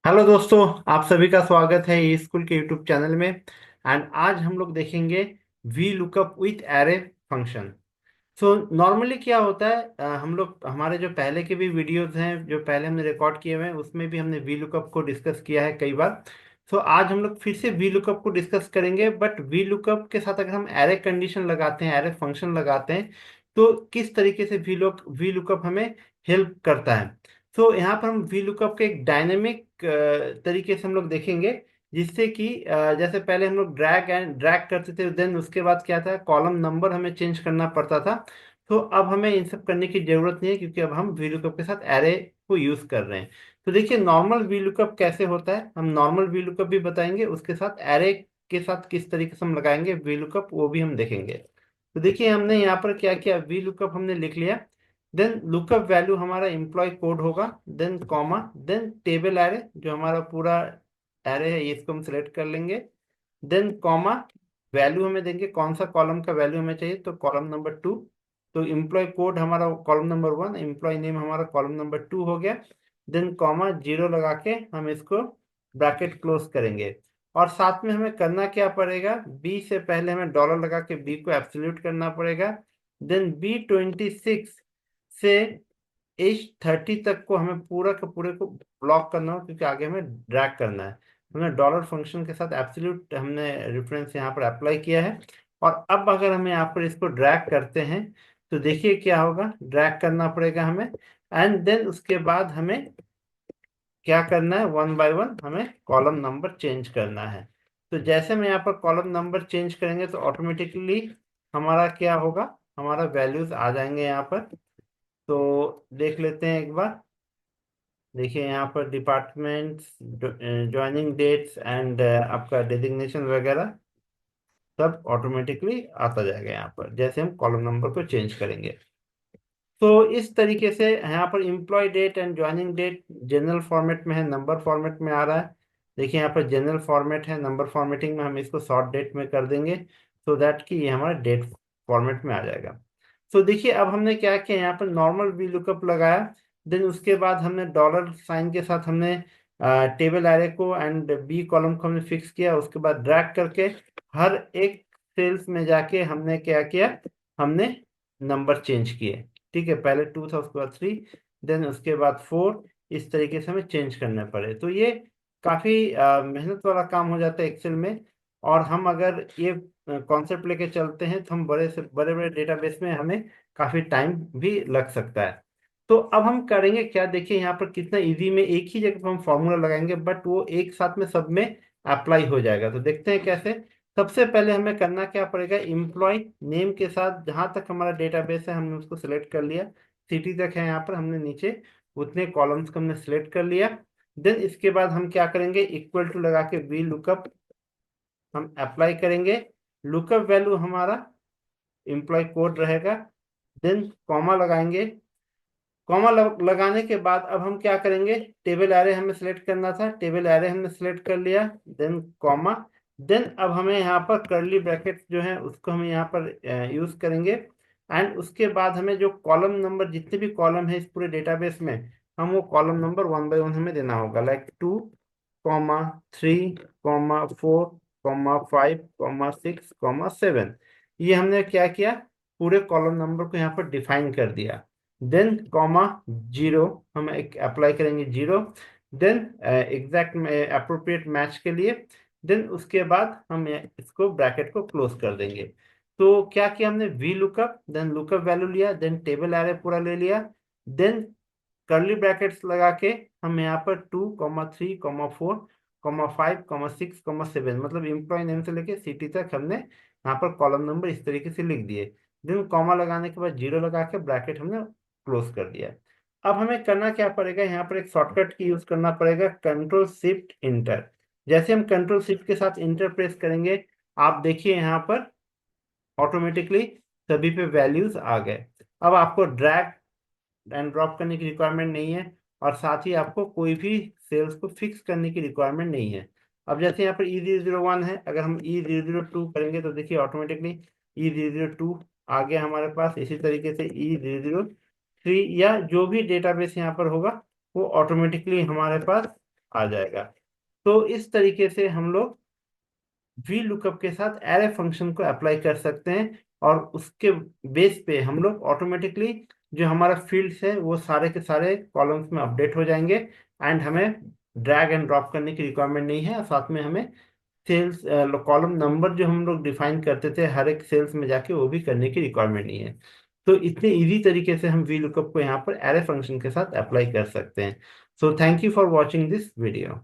Hello दोस्तों। आप सभी का स्वागत है ई स्कूल के यूट्यूब चैनल में। एंड आज हम लोग देखेंगे V lookup with array function. So normally क्या होता है, हम लोग हमारे जो पहले के भी वीडियोस हैं जो पहले हमने रिकॉर्ड किए हुए हैं उसमें भी हमने वी लुकअप को डिस्कस किया है कई बार। सो आज हम लोग फिर से वी लुकअप को डिस्कस करेंगे, बट वी लुकअप के साथ अगर हम एरे कंडीशन लगाते हैं, एरे फंक्शन लगाते हैं, तो किस तरीके से वी लुकअप हमें हेल्प करता है। सो यहाँ पर हम वी लुकअप के एक डायनेमिक तरीके से हम लोग देखेंगे, जिससे कि जैसे पहले हम लोग ड्रैग करते थे, देन उसके बाद क्या था, कॉलम नंबर हमें चेंज करना पड़ता था। तो अब हमें इन सब करने की जरूरत नहीं है, क्योंकि अब हम VLOOKUP के साथ एरे को यूज कर रहे हैं। तो देखिए नॉर्मल VLOOKUP कैसे होता है, हम नॉर्मल VLOOKUP भी बताएंगे, उसके साथ एरे के साथ किस तरीके से हम लगाएंगे VLOOKUP वो भी हम देखेंगे। तो देखिए हमने यहाँ पर क्या किया, VLOOKUP हमने लिख लिया। देन लुकअप वैल्यू हमारा एम्प्लॉय कोड होगा, then comma, then table array जो हमारा पूरा एरे है ये इसको हम सिलेक्ट कर लेंगे। देन कॉमा, वैल्यू हमें देंगे कौन सा कॉलम का वैल्यू हमें चाहिए, तो कॉलम नंबर 2। तो एम्प्लॉय कोड हमारा कॉलम नंबर 1, एम्प्लॉय नेम हमारा कॉलम नंबर 2 हो गया। देन कॉमा जीरो लगा के हम इसको ब्रैकेट क्लोज करेंगे। और साथ में हमें करना क्या पड़ेगा, बी से पहले हमें डॉलर लगा के बी को एब्सोल्यूट करना पड़ेगा। देन B26 से H30 तक को हमें पूरा का पूरे को ब्लॉक करना हो, क्योंकि आगे हमें ड्रैग करना है। हमने डॉलर फंक्शन के साथ एब्सोल्यूट हमने रेफरेंस यहाँ पर अप्लाई किया है। और अब अगर हम यहाँ पर इसको ड्रैग करते हैं, तो देखिए क्या होगा, ड्रैग करना पड़ेगा हमें। एंड देन उसके बाद हमें क्या करना है, वन बाय वन हमें कॉलम नंबर चेंज करना है। तो जैसे हम यहाँ पर कॉलम नंबर चेंज करेंगे तो ऑटोमेटिकली हमारा क्या होगा, हमारा वैल्यूज आ जाएंगे यहाँ पर। तो देख लेते हैं एक बार। देखिए यहाँ पर डिपार्टमेंट्स, ज्वाइनिंग डेट्स एंड आपका डेजिग्नेशन वगैरह सब ऑटोमेटिकली आता जाएगा यहाँ पर, जैसे हम कॉलम नंबर को चेंज करेंगे। तो इस तरीके से यहाँ पर employee date and joining date general format में है, नंबर फॉर्मेट में आ रहा है। देखिए यहाँ पर जनरल फॉर्मेट है, नंबर फॉर्मेटिंग में हम इसको शॉर्ट डेट में कर देंगे, सो दैट कि ये हमारा डेट फॉर्मेट में आ जाएगा। तो देखिए अब हमने क्या किया, यहाँ पर नॉर्मल वी लुकअप लगाया। देन उसके बाद हमने डॉलर साइन के साथ हमने टेबल एरे को एंड बी कॉलम को हमने फिक्स किया। उसके बाद ड्रैग करके हर एक सेल्स में जाके हमने क्या किया, हमने नंबर चेंज किए। ठीक है, पहले 2 था, उसके बाद 3, देन उसके बाद 4। इस तरीके से हमें चेंज करने पड़े, तो ये काफी मेहनत वाला काम हो जाता है एक्सेल में। और हम अगर ये कॉन्सेप्ट लेके चलते हैं तो हम बड़े से बड़े बड़े डेटाबेस में हमें काफी टाइम भी लग सकता है। तो अब हम करेंगे क्या, देखिए यहाँ पर कितना इजी में एक ही जगह पर हम फॉर्मूला लगाएंगे, बट वो एक साथ में सब में अप्लाई हो जाएगा। तो देखते हैं कैसे। सबसे पहले हमें करना क्या पड़ेगा, एम्प्लॉय नेम के साथ जहां तक हमारा डेटाबेस है हमने उसको सिलेक्ट कर लिया। सिटी तक है यहाँ पर, हमने नीचे उतने कॉलम्स को हमने सिलेक्ट कर लिया। देन इसके बाद हम क्या करेंगे, इक्वल टू लगा के वी लुकअप हम अप्लाई करेंगे। लुकअप वैल्यू हमारा एम्प्लॉय कोड रहेगा। देन कॉमा लगाएंगे। कॉमा लगाने के बाद अब हम क्या करेंगे, टेबल एरे हमें सिलेक्ट करना था, टेबल एरे हमने सिलेक्ट कर लिया। देन कॉमा, देन अब हमें यहाँ पर करली ब्रैकेट जो है उसको हम यहाँ पर यूज करेंगे। एंड उसके बाद हमें जो कॉलम नंबर, जितने भी कॉलम है इस पूरे डेटाबेस में, हम वो column number one by one हमें देना होगा, लाइक 2, 3, 4, 5, 6, 7। ये हमने क्या किया, पूरे कॉलम नंबर को यहाँ पर डिफाइन कर दिया। देन कॉमा जीरो, हम एक अप्लाई करेंगे zero. Then exact appropriate match के लिए। देन उसके बाद हम इसको ब्रैकेट को क्लोज कर देंगे। तो क्या किया हमने, V lookup, then lookup value लिया, देन टेबल एरे पूरा ले लिया। देन कर्ली ब्रैकेट्स लगा के हम यहाँ पर 2, 3, 4, 5, 6, 7, मतलब इम्प्लॉय नेम से लेके सिटी तक हमने यहाँ पर कॉलम नंबर इस तरीके से लिख दिए। देन कॉमा लगाने के बाद जीरो लगा के ब्रैकेट हमने क्लोज कर दिया। अब हमें करना क्या पड़ेगा, यहाँ पर एक शॉर्टकट की यूज करना पड़ेगा, कंट्रोल शिफ्ट इंटर। जैसे हम कंट्रोल शिफ्ट के साथ इंटर प्रेस करेंगे, आप देखिए यहाँ पर ऑटोमेटिकली सभी पे वैल्यूज आ गए। अब आपको ड्रैग एंड ड्रॉप करने की रिक्वायरमेंट नहीं है, और साथ ही आपको कोई भी सेल्स को फिक्स करने की रिक्वायरमेंट नहीं है। अब जैसे यहाँ पर E001 है, अगर हम E002 करेंगे तो देखिए ऑटोमेटिकली E002 आ गया हमारे पास। इसी तरीके से E003 या जो भी डेटाबेस यहाँ पर होगा वो ऑटोमेटिकली हमारे पास आ जाएगा। तो इस तरीके से हम लोग वी लुकअप के साथ एरे फंक्शन को अप्लाई कर सकते हैं, और उसके बेस पे हम लोग ऑटोमेटिकली जो हमारा फील्ड्स है वो सारे के सारे कॉलम्स में अपडेट हो जाएंगे, एंड हमें ड्रैग एंड ड्रॉप करने की रिक्वायरमेंट नहीं है। और साथ में हमें सेल्स कॉलम नंबर जो हम लोग डिफाइन करते थे हर एक सेल्स में जाके, वो भी करने की रिक्वायरमेंट नहीं है। तो इतने इजी तरीके से हम वी लुकअप को यहाँ पर एरे फंक्शन के साथ अप्लाई कर सकते हैं। So thank you for watching this video.